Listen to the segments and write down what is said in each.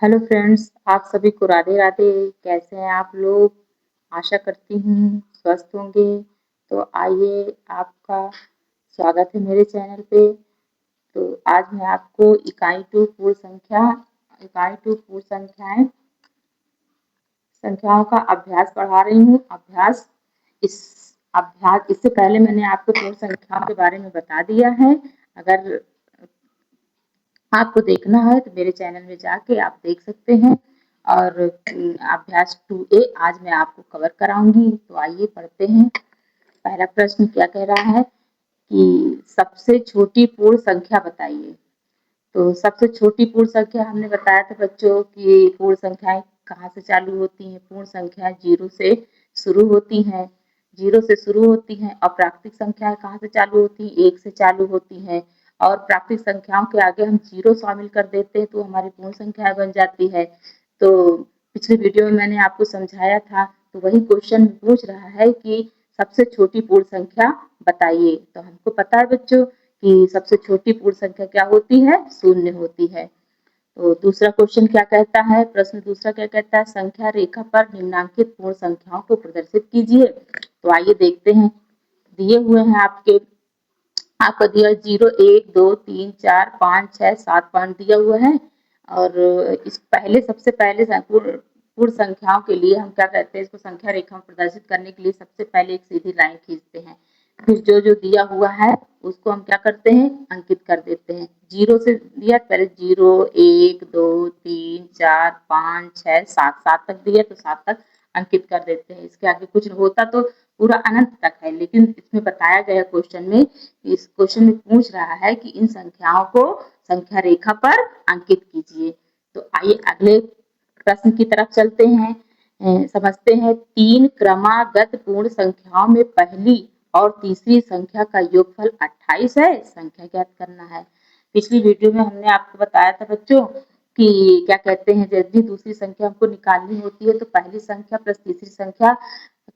Hello friends, आप सभी को राधे राधे। कैसे हैं आप लोग? आशा करती हूँ स्वस्थ होंगे। तो आइए, आपका स्वागत है मेरे चैनल पे। तो आज मैं आपको इकाई टू पूर्ण संख्याओं का अभ्यास पढ़ा रही हूँ। इस इससे पहले मैंने आपको पूर्ण संख्याओं के बारे में बता दिया है। अगर आपको देखना है तो मेरे चैनल में जाके आप देख सकते हैं। और अभ्यास 2A आज मैं आपको कवर कराऊंगी। तो आइए पढ़ते हैं। पहला प्रश्न क्या कह रहा है कि सबसे छोटी पूर्ण संख्या बताइए। तो सबसे छोटी पूर्ण संख्या हमने बताया था बच्चों कि पूर्ण संख्याएं कहाँ से चालू होती हैं। पूर्ण संख्याएं जीरो से शुरू होती हैं। और प्राकृतिक संख्याएं कहाँ से चालू होती हैं? एक से चालू होती हैं। और प्राकृतिक संख्याओं के आगे हम जीरो शामिल कर देते हैं तो हमारी पूर्ण संख्याएं बन जाती है। तो पिछले वीडियो में मैंने आपको समझाया था। तो वही क्वेश्चन पूछ रहा है कि सबसे छोटी पूर्ण संख्या बताइए। तो हमको पता है बच्चों कि सबसे छोटी पूर्ण संख्या क्या होती है? शून्य होती है। तो दूसरा क्वेश्चन क्या कहता है? प्रश्न दूसरा क्या कहता है? संख्या रेखा पर निम्नांकित पूर्ण संख्याओं को प्रदर्शित कीजिए। तो आइए देखते हैं। दिए हुए हैं आपको दिया 0, 1, 2, 3, 4, 5, 6, 7 पॉइंट दिया हुआ है। और इस सबसे पहले पूर्ण संख्याओं के लिए हम क्या करते हैं? इसको संख्या रेखा में प्रदर्शित करने के लिए सबसे पहले एक सीधी लाइन खींचते हैं। फिर जो जो दिया हुआ है उसको हम क्या करते हैं? अंकित कर देते हैं। जीरो से दिया, पहले 0, 1, 2, 3, 4, 5, 6, 7 7 तक दिया तो 7 तक अंकित कर देते हैं। इसके आगे कुछ होता तो पूरा अनंत तक है, लेकिन इसमें बताया गया क्वेश्चन में, इस क्वेश्चन में पूछ रहा है कि इन संख्याओं को संख्या रेखा पर अंकित कीजिए। तो आइए अगले प्रश्न की तरफ चलते हैं। समझते हैं। 3 क्रमागत पूर्ण संख्याओं में पहली और तीसरी संख्या का योगफल 28 है। संख्या ज्ञात करना है। पिछली वीडियो में हमने आपको बताया था बच्चों कि क्या कहते हैं, जब भी दूसरी संख्या हमको निकालनी होती है तो पहली संख्या प्लस तीसरी संख्या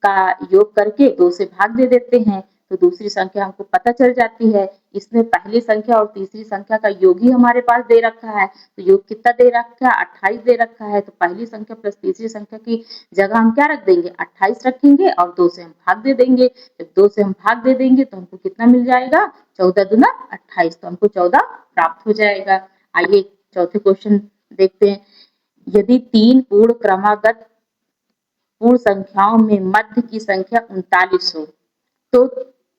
का योग करके 2 से भाग दे देते हैं तो दूसरी संख्या हमको पता चल जाती है। इसमें पहली संख्या और तीसरी संख्या का योग ही हमारे पास दे रखा है। तो योग कितना दे रखा है? 28 दे रखा है। तो पहली संख्या प्लस तीसरी संख्या की जगह हम क्या रख देंगे? 28 रखेंगे और 2 से हम भाग दे देंगे। जब 2 से हम भाग दे देंगे तो हमको कितना मिल जाएगा? 14 दूना 28। तो हमको 14 प्राप्त हो जाएगा। आइए चौथे क्वेश्चन देखते हैं। यदि 3 पूर्ण संख्याओं में मध्य की संख्या 39 हो तो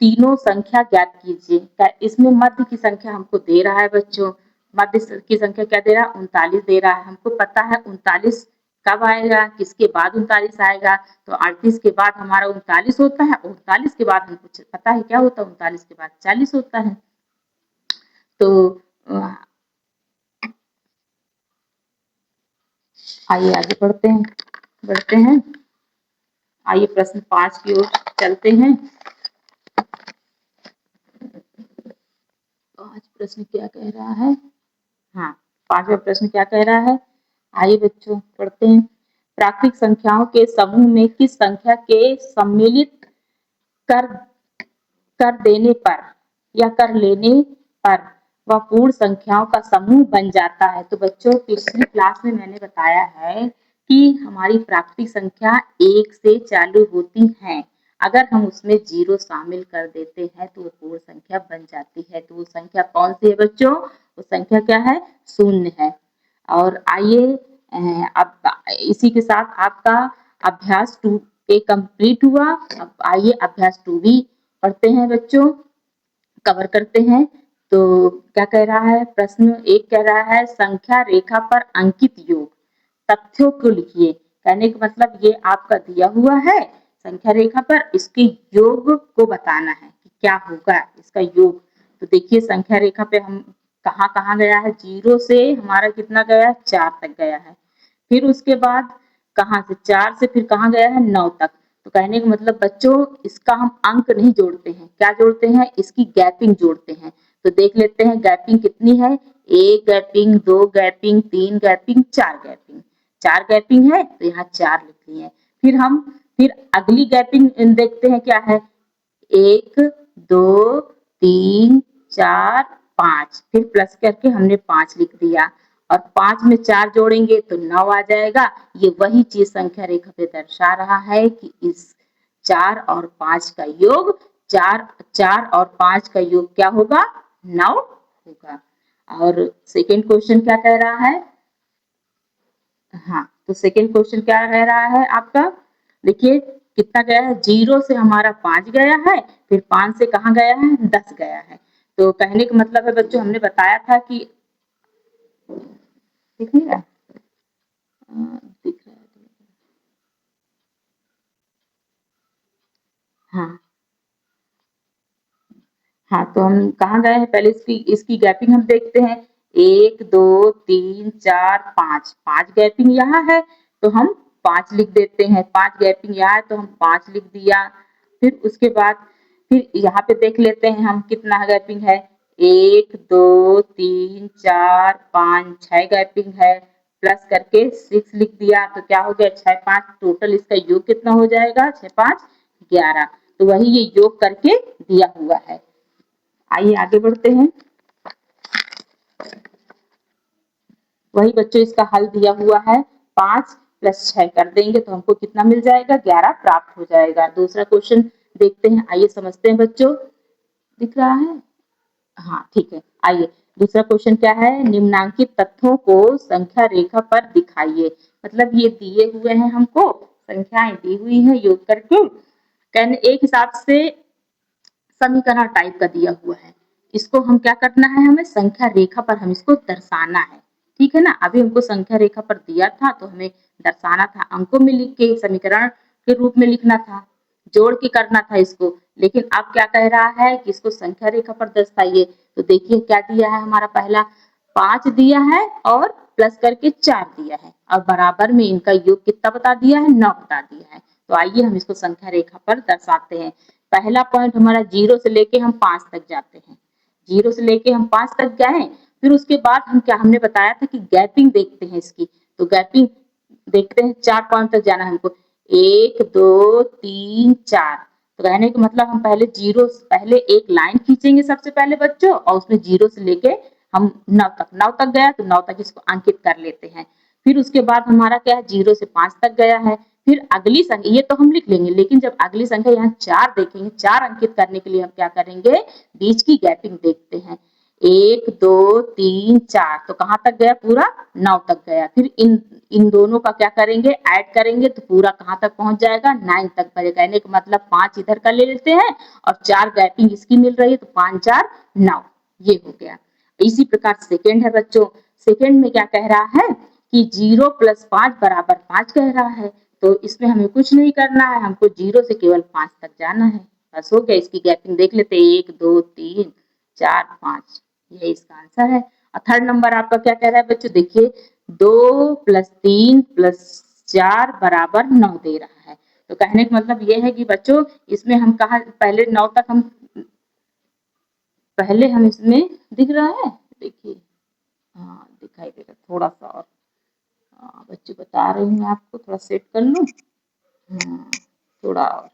तीनों संख्या ज्ञात कीजिए। इसमें मध्य की संख्या हमको दे रहा है बच्चों। मध्य की संख्या क्या दे रहा है? 39 दे रहा है। हमको पता है 39 कब आएगा, किसके बाद 39 आएगा? तो 38 के बाद हमारा 39 होता है। 39 के बाद हमको पता है क्या होता है? 39 के बाद 40 होता है। तो आइए आगे बढ़ते हैं। आइए प्रश्न 5 की ओर चलते हैं। आज प्रश्न क्या कह रहा है? हाँ, 5वां प्रश्न क्या कह रहा है? आइए बच्चों पढ़ते हैं। प्राकृतिक संख्याओं के समूह में किस संख्या के सम्मिलित कर कर देने पर या कर लेने पर वह पूर्ण संख्याओं का समूह बन जाता है। तो बच्चों पिछली क्लास में मैंने बताया है कि हमारी प्राकृतिक संख्या 1 से चालू होती हैं। अगर हम उसमें 0 शामिल कर देते हैं तो वो पूर्ण संख्या बन जाती है। तो वो संख्या कौन सी है बच्चों? वो संख्या क्या है? शून्य है। और आइए अब इसी के साथ आपका अभ्यास 2A कंप्लीट हुआ। अब आइए अभ्यास 2B पढ़ते हैं बच्चों, कवर करते हैं। तो क्या कह रहा है? प्रश्न 1 कह रहा है संख्या रेखा पर अंकित योग तथ्यों को लिखिए। कहने का मतलब ये आपका दिया हुआ है संख्या रेखा पर, इसके योग को बताना है कि क्या होगा इसका योग। तो देखिए संख्या रेखा पे हम कहाँ कहाँ गया है? 0 से हमारा कितना गया है? 4 तक गया है। फिर उसके बाद कहाँ से? 4 से फिर कहाँ गया है? 9 तक। तो कहने का मतलब बच्चों इसका हम अंक नहीं जोड़ते हैं। क्या जोड़ते हैं? इसकी गैपिंग जोड़ते हैं। तो देख लेते हैं गैपिंग कितनी है। 1 gapping, 2 gapping, 3 gapping, 4 gapping. 4 gapping है तो यहाँ 4 लिख लिए। फिर अगली गैपिंग देखते हैं क्या है। 1, 2, 3, 4, 5, फिर प्लस करके हमने 5 लिख दिया। और 5 में 4 जोड़ेंगे तो 9 आ जाएगा। ये वही चीज संख्या रेखा पे दर्शा रहा है कि इस 4 और 5 का योग 4 और 5 का योग क्या होगा? 9 होगा। और सेकेंड क्वेश्चन क्या कह रहा है? हाँ, तो सेकेंड क्वेश्चन क्या कह रहा है आपका? देखिए कितना गया है? 0 से हमारा 5 गया है, फिर 5 से कहाँ गया है? 10 गया है। तो कहने का मतलब है बच्चों, हमने बताया था कि दिख नहीं रहा? दिख रहा है। हाँ हाँ, तो हम कहाँ गए हैं? पहले इसकी गैपिंग हम देखते हैं। 1 2 3 4 5, 5 गैपिंग यहाँ है तो हम 5 लिख देते हैं। 5 गैपिंग यहाँ है तो हम 5 लिख दिया। फिर उसके बाद फिर यहाँ पे देख लेते हैं हम कितना गैपिंग है। 1 2 3 4 5 6 गैपिंग है, प्लस करके 6 लिख दिया तो क्या हो गया? 6 5, टोटल इसका योग कितना हो जाएगा? 6 5 11। तो वही ये योग करके दिया हुआ है। आइए आगे बढ़ते हैं। वही बच्चों इसका हल दिया हुआ है। 5 प्लस 6 कर देंगे तो हमको कितना मिल जाएगा? 11 प्राप्त हो जाएगा। दूसरा क्वेश्चन देखते हैं, आइए समझते हैं बच्चों। दिख रहा है? हाँ ठीक है। आइए दूसरा क्वेश्चन क्या है? निम्नांकित तथ्यों को संख्या रेखा पर दिखाइए। मतलब ये दिए हुए हैं हमको, संख्याएं दी हुई है योग करके, कहने एक हिसाब से समीकरण टाइप का दिया हुआ है। इसको हम क्या करना है? हमें संख्या रेखा पर हम इसको दर्शाना है। ठीक है ना? अभी हमको संख्या रेखा पर दिया था तो हमें दर्शाना था, अंकों में लिख के समीकरण के रूप में लिखना था, जोड़ के करना था इसको। लेकिन अब क्या कह रहा है कि इसको संख्या रेखा पर दर्शाइए। तो देखिए क्या दिया है हमारा? पहला 5 दिया है और प्लस करके 4 दिया है और बराबर में इनका योग कितना बता दिया है? 9 बता दिया है। तो आइए हम इसको संख्या रेखा पर दर्शाते हैं। पहला पॉइंट हमारा 0 से लेके हम 5 तक जाते हैं। 0 से लेके हम 5 तक गए, फिर उसके बाद हम क्या, हमने बताया था कि गैपिंग देखते हैं इसकी। तो गैपिंग देखते हैं, 4 पॉइंट तक जाना है हमको। 1 2 3 4। तो कहने का मतलब हम पहले 0 पहले एक लाइन खींचेंगे सबसे पहले बच्चों, और उसमें 0 से लेके हम 9 तक गया तो 9 तक इसको अंकित कर लेते हैं। फिर उसके बाद हमारा क्या है? 0 से 5 तक गया है। फिर अगली संख्या ये तो हम लिख लेंगे, लेकिन जब अगली संख्या यहाँ 4 देखेंगे, 4 अंकित करने के लिए हम क्या करेंगे? बीच की गैपिंग देखते हैं। 1 2 3 4, तो कहाँ तक गया? पूरा 9 तक गया। फिर इन दोनों का क्या करेंगे? ऐड करेंगे तो पूरा कहाँ तक पहुंच जाएगा? 9 तक। कहने का मतलब 5 इधर का ले लेते हैं और 4 गैपिंग इसकी मिल रही है तो 5 4 9, ये हो गया। इसी प्रकार सेकेंड है बच्चों। सेकेंड में क्या कह रहा है कि 0 प्लस 5 बराबर 5 कह रहा है। तो इसमें हमें कुछ नहीं करना है, हमको 0 से केवल 5 तक जाना है। बस हो गया। इसकी गैपिंग देख लेते हैं, 1 2 3 4 5, ये इसका आंसर है। और थर्ड नंबर आपका क्या कह रहा है बच्चों? देखिए 2 प्लस 3 प्लस 4 बराबर 9 दे रहा है। तो कहने का मतलब ये है कि बच्चों इसमें हम कहा पहले 9 तक हम पहले हम इसमें दिख रहा है, देखिए हाँ दिखाई दे रहा थोड़ा सा और। बच्चे बता रही हूँ आपको, थोड़ा सेट कर लूँ। हाँ थोड़ा और,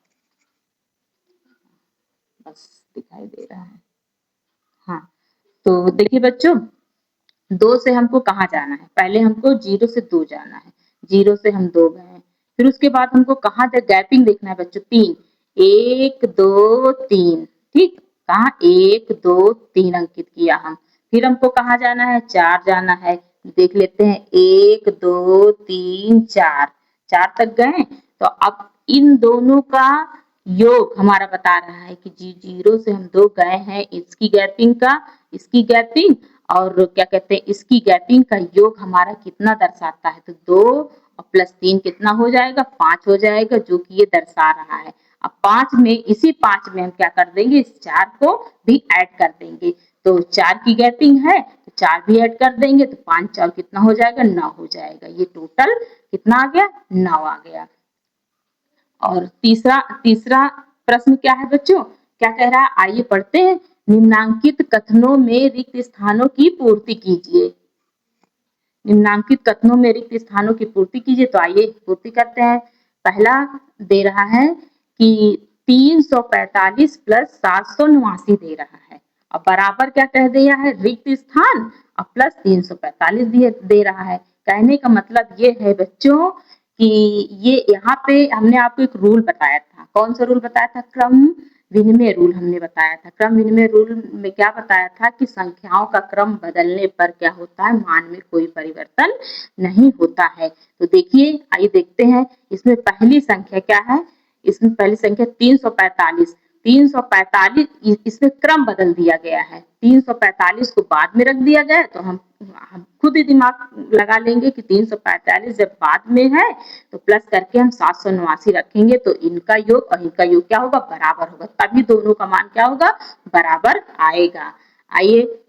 बस दिखाई दे रहा है। हाँ तो देखिए बच्चों, 2 से हमको कहाँ जाना है? पहले हमको 0 से 2 जाना है। 0 से हम 2 गए, फिर उसके बाद हमको कहाँ तक गैपिंग देखना है बच्चों? 3, 1 2 3, ठीक। कहाँ? 1 2 3 अंकित किया हम। फिर हमको कहाँ जाना है? 4 जाना है। देख लेते हैं, 1 2 3 4, 4 तक गए। तो अब इन दोनों का योग हमारा बता रहा है कि 0 से हम 2 गए हैं, इसकी गैपिंग का, इसकी गैपिंग और क्या कहते हैं इसकी गैपिंग का योग हमारा कितना दर्शाता है? तो 2 और प्लस 3 कितना हो जाएगा? 5 हो जाएगा, जो कि ये दर्शा रहा है। अब 5 में, इसी 5 में हम क्या कर देंगे? इस 4 को भी ऐड कर देंगे। तो 4 की गैपिंग है तो 4 भी ऐड कर देंगे तो 5 4 कितना हो जाएगा? 9 हो जाएगा। ये टोटल कितना आ गया? 9 आ गया। और तीसरा तीसरा प्रश्न क्या है बच्चों? क्या कह रहा है? आइए पढ़ते हैं। निम्नांकित कथनों में रिक्त स्थानों की पूर्ति कीजिए। निम्नांकित कथनों में रिक्त स्थानों की पूर्ति कीजिए। तो आइए पूर्ति करते हैं। पहला दे रहा है कि 345 प्लस 789 दे रहा है। अब बराबर क्या कह दिया है, रिक्त स्थान और प्लस 345 दे रहा है। कहने का मतलब ये है बच्चों कि ये यहाँ पे हमने आपको एक रूल बताया था। कौन सा रूल बताया था, क्रम विनिमय रूल हमने बताया था। क्रम विनिमय रूल में क्या बताया था कि संख्याओं का क्रम बदलने पर क्या होता है, मान में कोई परिवर्तन नहीं होता है। तो देखिए, आइए देखते हैं इसमें पहली संख्या क्या है। इसमें पहली संख्या 345। 345 इसमें क्रम बदल दिया गया है। 345 को बाद में रख दिया गया है, तो हम खुद ही दिमाग लगा लेंगे कि 345 जब बाद में है तो प्लस करके हम 789 रखेंगे, तो इनका योग और इनका योग क्या होगा, बराबर होगा, तभी दोनों का मान क्या होगा, बराबर आएगा। आइए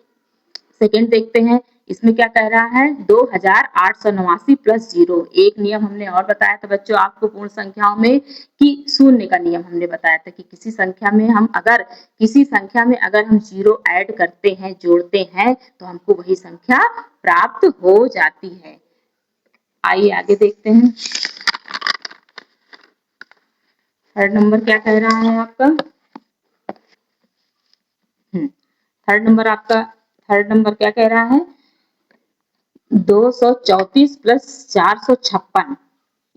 सेकंड देखते हैं, इसमें क्या कह रहा है, 2889 प्लस 0। एक नियम हमने और बताया था बच्चों आपको पूर्ण संख्याओं में कि शून्य का नियम हमने बताया था कि किसी संख्या में अगर हम 0 ऐड करते हैं, जोड़ते हैं, तो हमको वही संख्या प्राप्त हो जाती है। आइए आगे देखते हैं, थर्ड नंबर क्या कह रहा है आपका। थर्ड नंबर क्या कह रहा है, 234 प्लस 456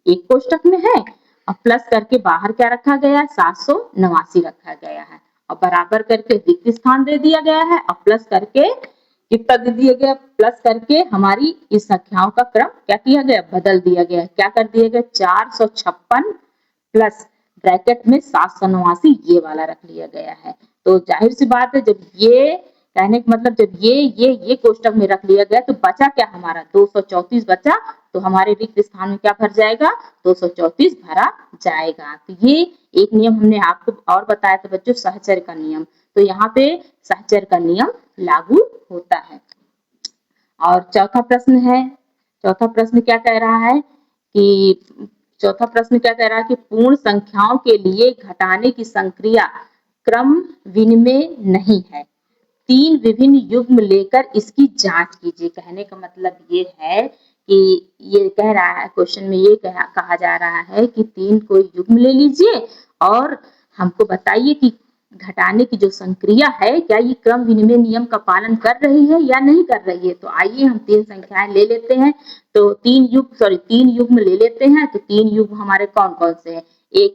एक कोष्टक में है और प्लस करके बाहर क्या रखा गया है, 789 रखा गया है और बराबर करके रिक्त स्थान दे दिया गया है और प्लस करके कितना दे दिया गया, प्लस करके हमारी इस संख्याओं का क्रम क्या किया गया, बदल दिया गया। क्या कर दिया गया, 456 प्लस ब्रैकेट में 789 ये वाला रख लिया गया है। तो जाहिर सी बात है, जब ये कहने का मतलब जब ये कोष्टक में रख लिया गया तो बचा क्या हमारा, 234 बचा, तो हमारे रिक्त स्थान में क्या भर जाएगा, 234 भरा जाएगा। तो ये एक नियम हमने आपको और बताया था बच्चों, सहचर्य का नियम। तो यहाँ पे सहचर्य का नियम लागू होता है। और चौथा प्रश्न क्या कह रहा है कि पूर्ण संख्याओं के लिए घटाने की संक्रिया क्रम विनिमय नहीं है, 3 विभिन्न युग्म लेकर इसकी जांच कीजिए। कहने का मतलब ये है कि ये कह रहा है, क्वेश्चन में ये कहा जा रहा है कि 3 कोई युग्म ले लीजिए और हमको बताइए कि घटाने की जो संक्रिया है, क्या ये क्रम विनिमय नियम का पालन कर रही है या नहीं कर रही है। तो आइए हम 3 संख्याएं ले लेते हैं, तो 3 युग्म ले लेते हैं। तो 3 युग्म हमारे कौन कौन से हैं, एक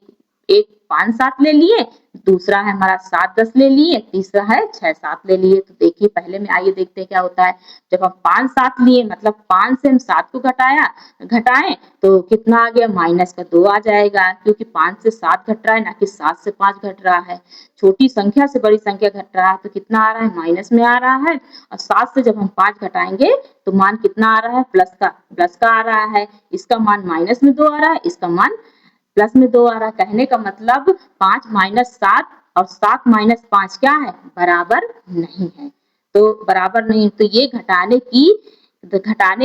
5 7 ले लिए, दूसरा है हमारा 7 10 ले लिए, तीसरा है 6 7 ले लिए। तो देखिए पहले में आइए देखते हैं क्या होता है। जब हम 5 7 लिए, मतलब 5 से हम 7 को घटाएं तो कितना आ गया, माइनस का 2 आ जाएगा, क्योंकि 5 से 7 घट रहा है, ना कि 7 से 5 घट रहा है। छोटी संख्या से बड़ी संख्या घट रहा है तो कितना आ रहा है, माइनस में आ रहा है। और 7 से जब हम 5 घटाएंगे तो मान कितना आ रहा है, प्लस का आ रहा है। इसका मान माइनस में 2 आ रहा है, इसका मान प्लस में 2 आ रहा है। कहने का मतलब 5 माइनस 7 और 7 माइनस 5 क्या है, बराबर नहीं है। तो बराबर नहीं, तो ये घटाने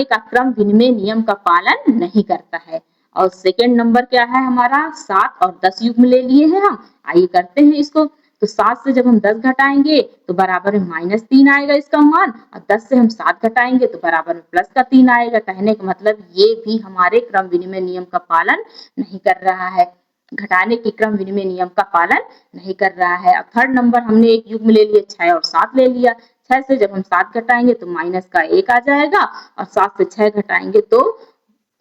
का क्रम विनिमय नियम का पालन नहीं करता है। और सेकंड नंबर क्या है हमारा, 7 और 10 युग्म ले लिए हैं हम। आइए करते हैं इसको। तो 7 से जब हम 10 घटाएंगे तो बराबर में -3 आएगा इसका मान, और 10 से हम 7 घटाएंगे तो बराबर में प्लस का 3 आएगा। कहने का मतलब ये भी हमारे क्रम विनिमय नियम का पालन नहीं कर रहा है, घटाने के क्रम विनिमय नियम का पालन नहीं कर रहा है। अब थर्ड नंबर हमने एक युग्म ले लिया, 6 और 7 ले लिया। 6 से जब हम 7 घटाएंगे तो माइनस का 1 आ जाएगा, और 7 से 6 घटाएंगे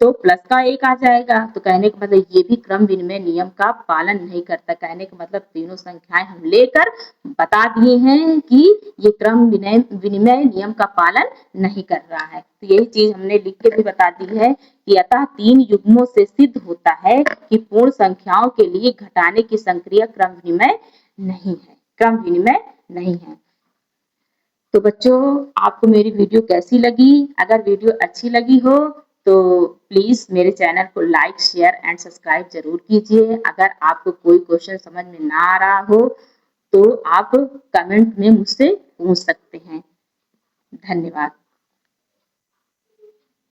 तो प्लस का 1 आ जाएगा। तो कहने का मतलब ये भी क्रम विनिमय नियम का पालन नहीं करता। कहने का मतलब तीनों संख्याएं हम लेकर बता दिए हैं कि ये क्रम विनिमय नियम का पालन नहीं कर रहा है। तो यही चीज हमने लिख के भी बता दी है कि अतः 3 युग्मों से सिद्ध होता है कि पूर्ण संख्याओं के लिए घटाने की संक्रिया क्रम विनिमय नहीं है। तो बच्चों, आपको मेरी वीडियो कैसी लगी? अगर वीडियो अच्छी लगी हो तो प्लीज मेरे चैनल को लाइक, शेयर एंड सब्सक्राइब जरूर कीजिए। अगर आपको कोई क्वेश्चन समझ में ना आ रहा हो तो आप कमेंट में मुझसे पूछ सकते हैं। धन्यवाद।